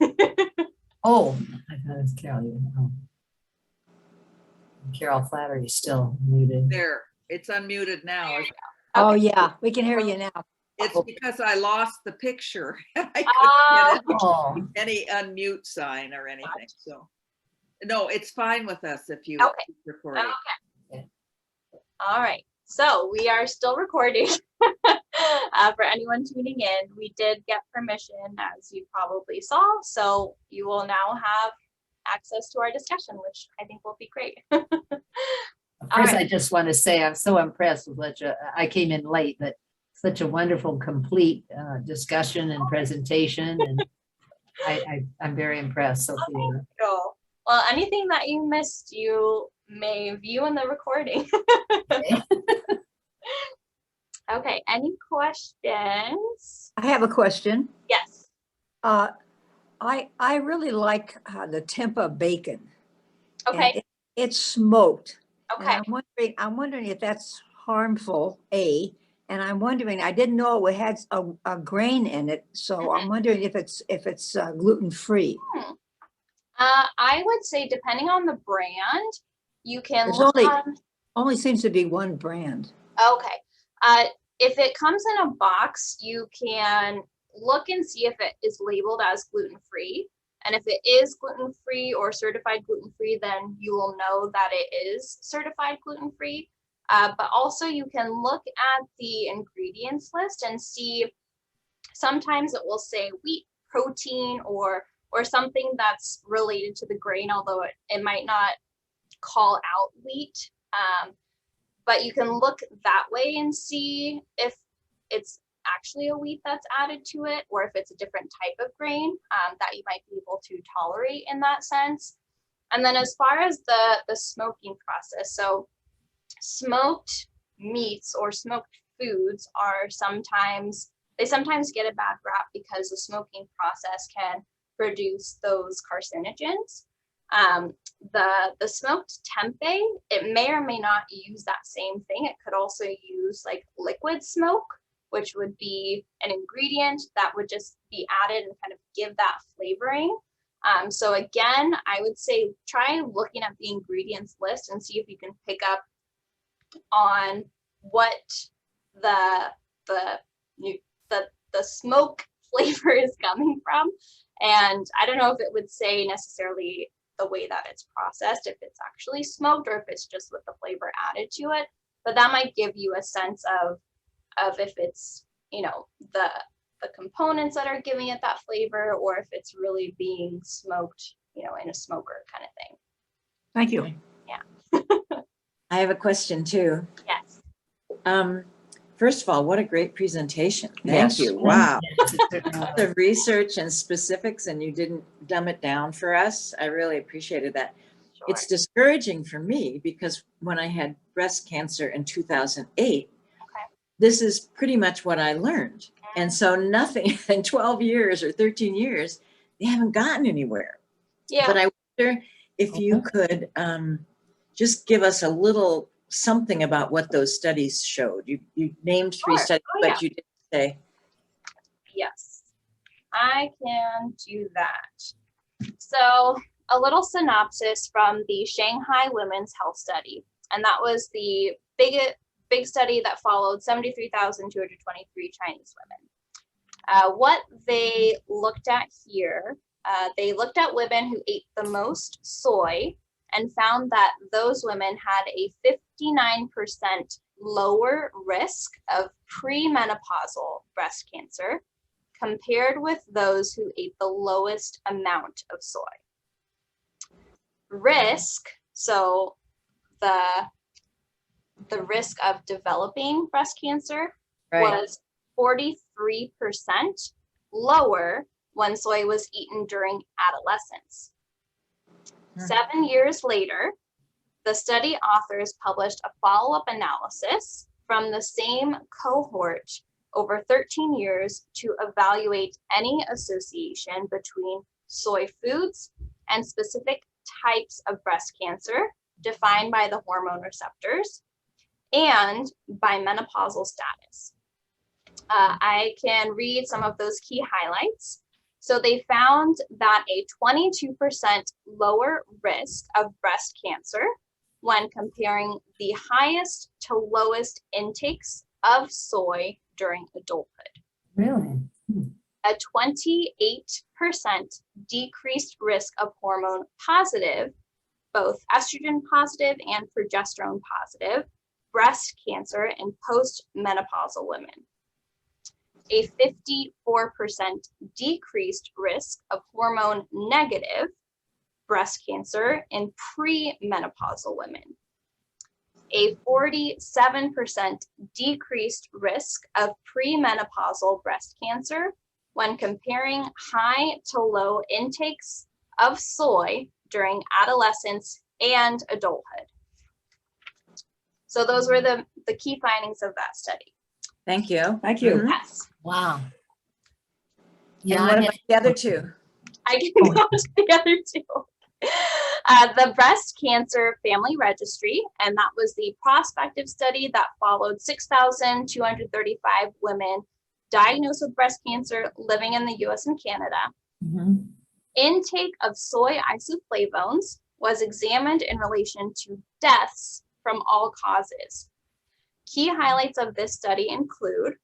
Oh, I thought it was Carol. Oh. Carol Flattery's still muted. There, it's unmuted now. Oh Okay. yeah, we can hear you now. It's because I lost the picture. I couldn't Oh, get any unmute sign or anything. So, no, it's fine with us if you Okay. keep recording. Okay. All right. So we are still recording. For anyone tuning in, we did get permission, as you probably saw. So you will now have access to our discussion, which I think will be great. first, I just want to say I'm so impressed with I came in late, but such a wonderful, complete discussion and presentation. And I'm very impressed, Sophia. Cool. Well, anything that you missed, you may view in the recording. Okay, any questions? I have a question. Yes. I really like the Tempa bacon. And Okay. it's smoked. And Okay. I'm wondering if that's harmful, A, and I'm wondering, I didn't know it had a grain in it, so I'm wondering if it's gluten-free. I would say depending on the brand, you can There's look on. only seems to be one brand. Okay. If it comes in a box, you can look and see if it is labeled as gluten-free. And if it is gluten-free or certified gluten-free, then you will know that it is certified gluten-free. But also you can look at the ingredients list and see, sometimes it will say wheat protein or something that's related to the grain, although it might not call out wheat. But you can look that way and see if it's actually a wheat that's added to it, or if it's a different type of grain that you might be able to tolerate in that sense. And then as far as the smoking process, so smoked meats or smoked foods are sometimes get a bad rap because the smoking process can produce those carcinogens. The smoked tempeh, it may or may not use that same thing. It could also use like liquid smoke, which would be an ingredient that would just be added and kind of give that flavoring. So again, I would say try looking at the ingredients list and see if you can pick up on what the smoke flavor is coming from. And I don't know if it would say necessarily the way that it's processed, if it's actually smoked or if it's just with the flavor added to it, but that might give you a sense of if it's, you know, the components that are giving it that flavor, or if it's really being smoked, you know, in a smoker kind of thing. Thank you. Yeah. I have a question too. Yes. First of all, what a great presentation. Thank Yes. you. Wow. Yes. The research and specifics, and you didn't dumb it down for us. I really appreciated that. Sure. It's discouraging for me because when I had breast cancer in 2008, this is pretty much what I learned. And so nothing in 12 years or 13 years, they haven't gotten anywhere. Yeah. But I wonder if you could just give us a little something about what those studies showed. You named three Sure. studies, Oh, but yeah. you didn't say. Yes, I can do that. So a little synopsis from the Shanghai Women's Health Study. And that was the big study that followed 73,223 Chinese women. What they looked at here, they looked at women who ate the most soy and found that those women had a 59% lower risk of premenopausal breast cancer compared with those who ate the lowest amount of soy. Risk, so the risk of developing breast cancer was 43% lower when soy was eaten during adolescence. 7 years later, the study authors published a follow-up analysis from the same cohort over 13 years to evaluate any association between soy foods and specific types of breast cancer defined by the hormone receptors and by menopausal status. I can read some of those key highlights. So they found that a 22% lower risk of breast cancer when comparing the highest to lowest intakes of soy during adulthood. Really? A 28% decreased risk of hormone positive, both estrogen positive and progesterone positive, breast cancer in postmenopausal women. A 54% decreased risk of hormone negative breast cancer in premenopausal women. A 47% decreased risk of premenopausal breast cancer when comparing high to low intakes of soy during adolescence and adulthood. So those were the key findings of that study. Thank you. Thank you. Mhm. Yes, Wow. And Yeah, what I about the other two? I can go to the other two. The Breast Cancer Family Registry, and that was the prospective study that followed 6,235 women diagnosed with breast cancer living in the US and Canada. Mhm. Intake of soy isoflavones was examined in relation to deaths from all causes. Key highlights of this study include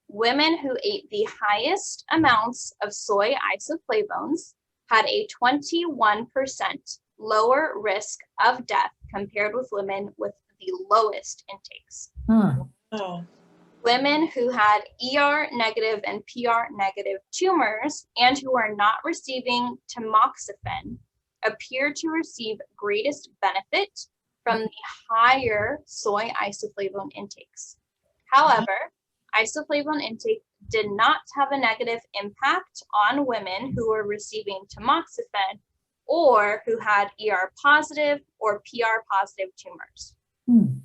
women who ate the highest amounts of soy isoflavones had a 21% lower risk of death compared with women with the lowest intakes. Huh. Oh, Women who had ER negative and PR negative tumors and who are not receiving tamoxifen appear to receive greatest benefit from the higher soy isoflavone intakes. However, isoflavone intake did not have a negative impact on women who were receiving tamoxifen or who had ER positive or PR positive tumors. Hmm.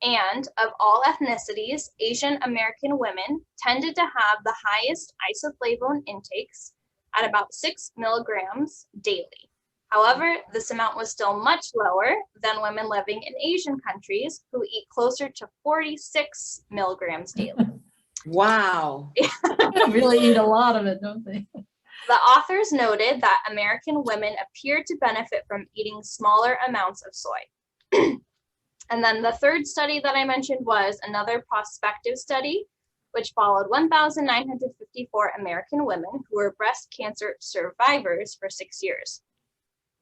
And of all ethnicities, Asian American women tended to have the highest isoflavone intakes at about 6 milligrams daily. However, this amount was still much lower than women living in Asian countries who eat closer to 46 milligrams daily. Wow. They really eat a lot of it, don't they? The authors noted that American women appeared to benefit from eating smaller amounts of soy. And then the third study that I mentioned was another prospective study, which followed 1,954 American women who were breast cancer survivors for 6 years.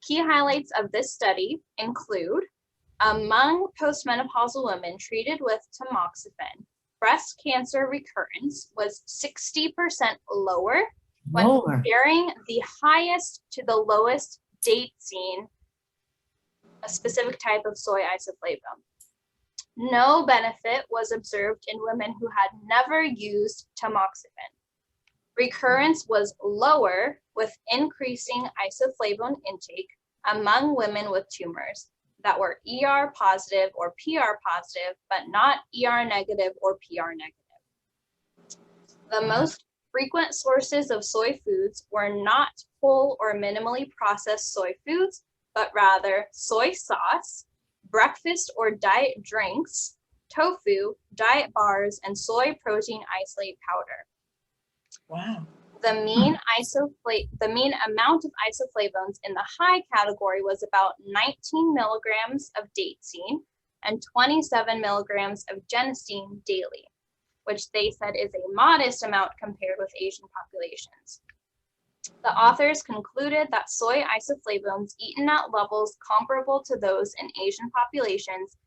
Key highlights of this study include, among postmenopausal women treated with tamoxifen, breast cancer recurrence was 60% lower when Lower. comparing the highest to the lowest date seen, a specific type of soy isoflavone. No benefit was observed in women who had never used tamoxifen. Recurrence was lower with increasing isoflavone intake among women with tumors that were ER positive or PR positive, but not ER negative or PR negative. The most frequent sources of soy foods were not whole or minimally processed soy foods, but rather soy sauce, breakfast or diet drinks, tofu, diet bars, and soy protein isolate powder. wow. The mean amount of isoflavones in the high category was about 19 milligrams of dateine and 27 milligrams of genistein daily, which they said is a modest amount compared with Asian populations. The authors concluded that soy isoflavones eaten at levels comparable to those in Asian populations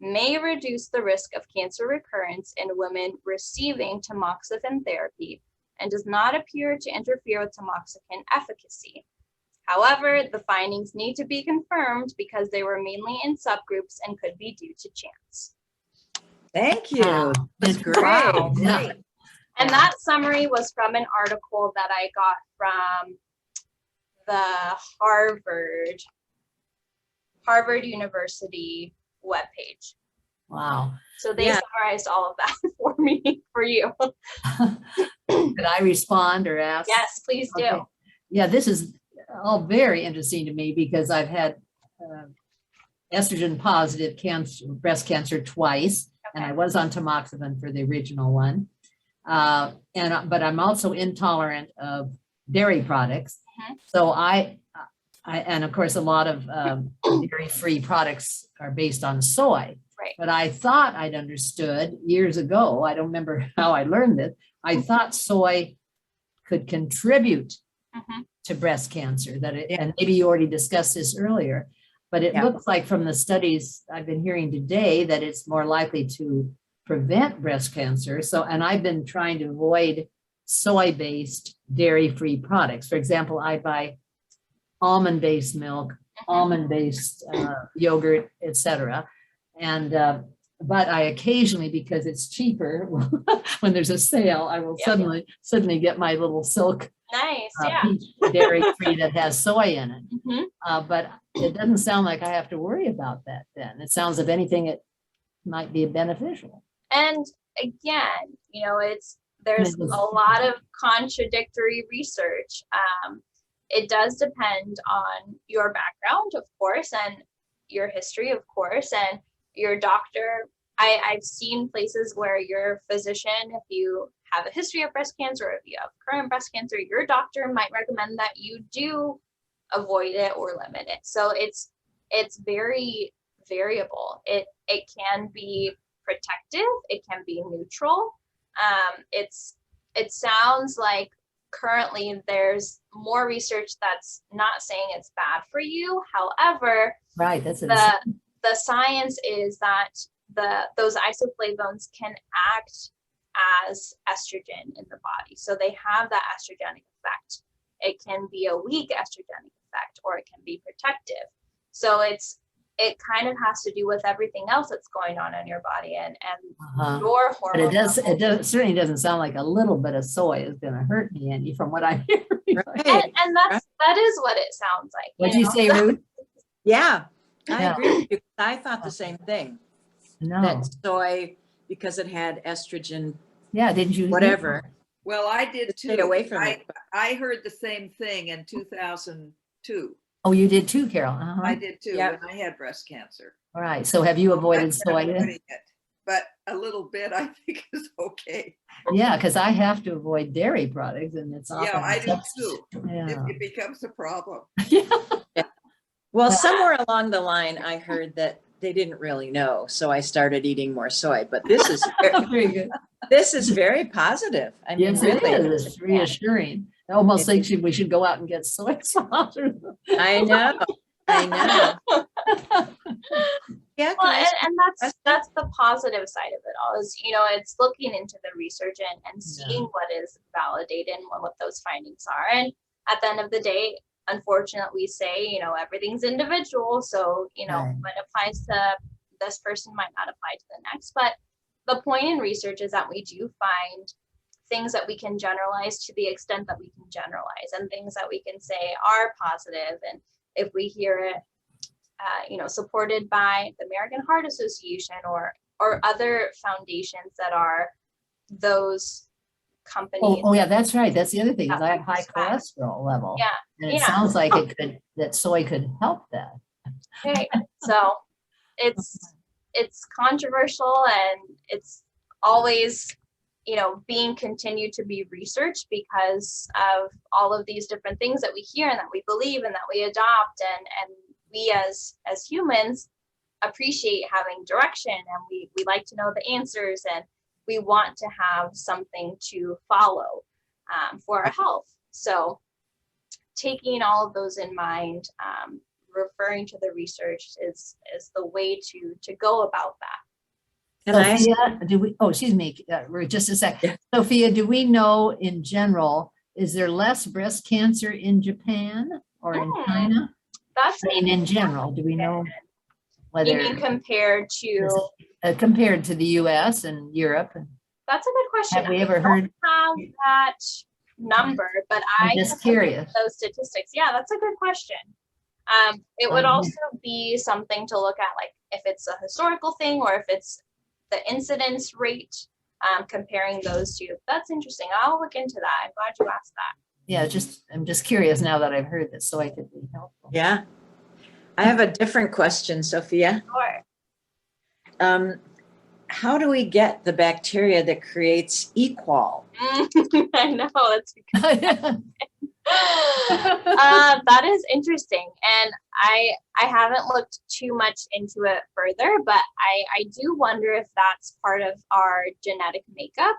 may reduce the risk of cancer recurrence in women receiving tamoxifen therapy and does not appear to interfere with tamoxifen efficacy. However, the findings need to be confirmed because they were mainly in subgroups and could be due to chance. Thank you. Wow. That's great. Wow. Yeah. Great. And that summary was from an article that I got from the Harvard University webpage. Wow. So they Yeah. summarized all of that for me, for you. Could I respond or ask? Yes, please do. Okay. Yeah, this is all very interesting to me because I've had estrogen positive breast cancer twice, and I was on tamoxifen for the original one. But I'm also intolerant of dairy products. Mhm. So I and of course a lot of dairy-free products are based on soy. Right. But I thought I'd understood years ago, I don't remember how I learned this, I thought soy could contribute Mhm. to breast cancer, that it, Yeah. and maybe you already discussed this earlier, but it Yeah. looks like from the studies I've been hearing today that it's more likely to prevent breast cancer. So, and I've been trying to avoid soy-based dairy-free products. For example, I buy almond-based milk, almond-based yogurt, etc. And but I occasionally, because it's cheaper, when there's a sale, I will Yeah. suddenly get my little silk Nice. Yeah. peach dairy-free that has soy in it. Mhm. But it doesn't sound like I have to worry about that then. It sounds, if anything, it might be beneficial. And again, there's a lot of contradictory research. It does depend on your background, of course, and your history, of course, and your doctor. I've seen places where your physician, if you have a history of breast cancer, or if you have current breast cancer, your doctor might recommend that you do avoid it or limit it. So it's very variable. It can be protective, it can be neutral. It sounds like currently there's more research that's not saying it's bad for you. However, Right, that's the science is that those isoflavones can act as estrogen in the body. So they have that estrogenic effect. It can be a weak estrogenic effect, or it can be protective. So it kind of has to do with everything else that's going on in your body and your But hormone. certainly doesn't sound like a little bit of soy is going to hurt me any from what I'm hearing. Right. And that is what it sounds like. What'd you say, Ruth? Yeah, I Yeah. agree with you. I thought the same thing. No. That soy, because it had estrogen, Yeah, didn't you? whatever. Well, I did to too. stay away from it. I heard the same thing in 2002. Oh, you did too, Carol. I did too, Yeah. when I had breast cancer. All right. So have you avoided That's what I'm soy? avoiding it. But a little bit, I think, is okay. Yeah, because I have to avoid dairy products, and it's often Yeah, I do tough. too. Yeah. It becomes a problem. Yeah. Well, somewhere along the line, I heard that they didn't really know, so I started eating more soy. But this is Very good. very positive. I mean, Yes, it really, is. It's reassuring. I almost think we should go out and get soy sauce. I know. Yeah, Well, and that's the positive side of it all is, it's looking into the research and seeing what is validated and what those findings are. And at the end of the day, unfortunately, we say, everything's individual. So, Right. what applies to this person might not apply to the next. But the point in research is that we do find things that we can generalize to the extent that we can generalize, and things that we can say are positive. And if we hear it, supported by the American Heart Association or other foundations that are those companies. Oh yeah, that's right. That's the other thing, is that I we have high respect. cholesterol level. Yeah. And it Yeah. sounds like that soy could help that. Right. So it's controversial, and it's always, being continued to be researched because of all of these different things that we hear and that we believe and that we adopt, and we as humans appreciate having direction, and we like to know the answers, and we want to have something to follow for our health. So taking all of those in mind, referring to the research is the way to go about that. Can I ask- Sophia, excuse me, Ruth, just a sec. Yeah. Sophia, do we know in general, is there less breast cancer in Japan or in China? That's I mean, in general, do we know you whether mean compared to? compared to the US and Europe? That's a good question. Have we ever I don't heard? have that number, but I'm I just can look at curious. those statistics. Yeah, that's a good question. It would also be something to look at, like if it's a historical thing or if it's the incidence rate, comparing those two. That's interesting. I'll look into that. I'm glad you asked that. Yeah, I'm just curious now that I've heard that soy could be helpful. Yeah. I have a different question, Sophia. Sure. How do we get the bacteria that creates equal? I know, that's That is interesting, and I haven't looked too much into it further, but I do wonder if that's part of our genetic makeup.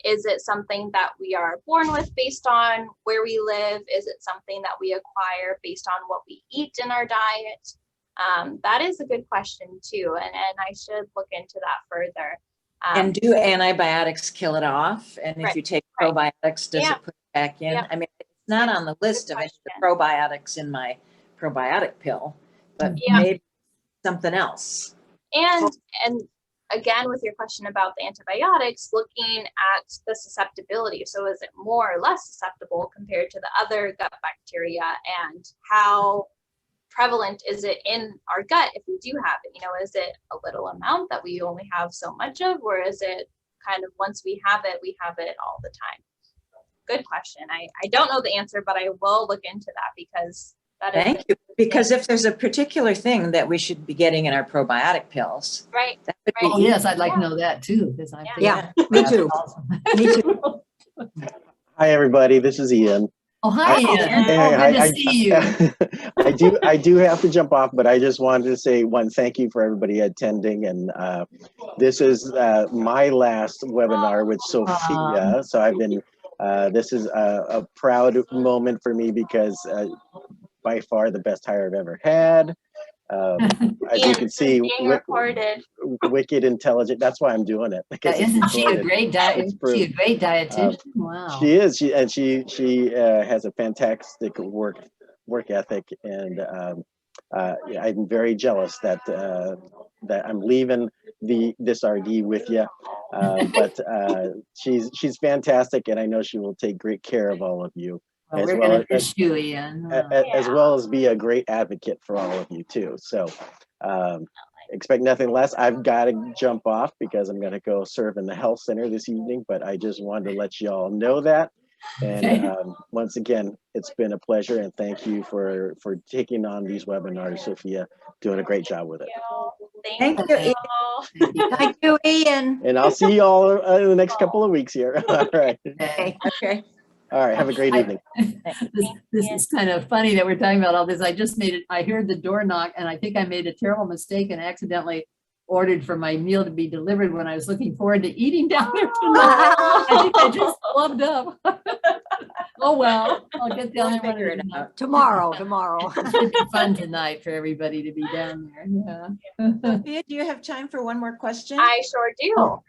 Is it something that we are born with based on where we live? Is it something that we acquire based on what we eat in our diet? That is a good question too, and I should look into that further. And do antibiotics kill it off? And if Right, you take right. probiotics, does Yeah. it put it back in? Yeah. I mean, it's not on the list Good of any of the question. probiotics in my probiotic pill, but Yeah. maybe something else. And again, with your question about the antibiotics, looking at the susceptibility. So is it more or less susceptible compared to the other gut bacteria, and how prevalent is it in our gut if we do have it? You know, is it a little amount that we only have so much of, or is it kind of once we have it all the time? Good question. I don't know the answer, but I will look into that because that is Thank you. Because if there's a particular thing that we should be getting in our probiotic pills, right. that would Right. Oh, be yes, I'd like to know that too, because I. Yeah. Yeah, me too. Me too. Hi, everybody. This is Ian. Oh, hi, Ian. Hey, Oh, hi, good to see you. I do have to jump off, but I just wanted to say thank you for everybody attending. And this is my last webinar with Sophia. So I've been, this is a proud moment for me because by far the best hire I've ever had. As you can see, being recorded. wicked intelligent. That's why I'm doing it. Yeah, isn't she a recorded. great diet? It's proof. She a great dietitian? Wow. She is. She has a fantastic work ethic, and I'm very jealous that that I'm leaving this RD with you. But she's fantastic, and I know she will take great care of all of you. Well, as we're well going to as- miss you, Ian. as well as be a great advocate for all of you too. So expect nothing less. I've got to jump off because I'm going to go serve in the health center this evening, but I just wanted to let you all know that. And Okay. once again, it's been a pleasure, and thank you for taking on these webinars, Sophia. Doing a great job with it. Thank Thank you. you, Ian. Thank you, Ian. And I'll see you all in the next couple of weeks here. All right. Okay. Okay. All right. Have a great evening. This is kind of funny that we're talking about all this. I just made it, I heard the door knock and I think I made a terrible mistake and accidentally ordered for my meal to be delivered when I was looking forward to eating down there tonight. I think I just flubbed up. Oh, well, I'll get down there. when Figure it it is. out. Tomorrow. It should be fun tonight for everybody to be down there. Yeah. Sophia, do you have time for one more question? I sure do. Oh.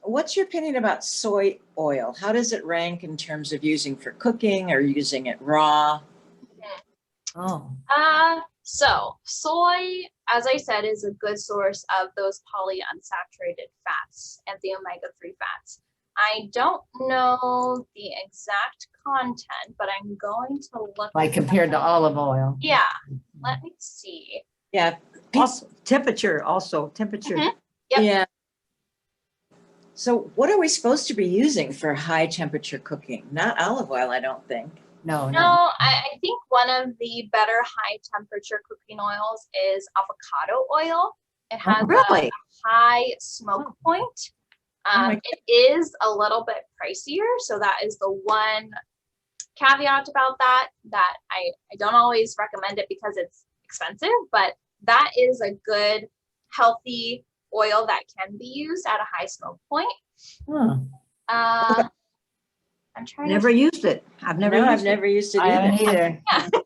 What's your opinion about soy oil? How does it rank in terms of using for cooking or using it raw? Oh. So soy, as I said, is a good source of those polyunsaturated fats and the omega-3 fats. I don't know the exact content, but I'm going to look. Like compared to olive oil. Yeah, let me see. Yeah. Also, temperature also, temperature. Mhm. Yep. Yeah. So what are we supposed to be using for high temperature cooking? Not olive oil, I don't think. No, No, I think one of the better high temperature cooking oils is avocado oil. It has really? a high smoke point. my It is a little bit pricier, so that is the one caveat about that I don't always recommend it because it's expensive, but that is a good healthy oil that can be used at a high smoke point. Huh. I'm trying Never used it. I've never No, used I've it. never used it I either. haven't either.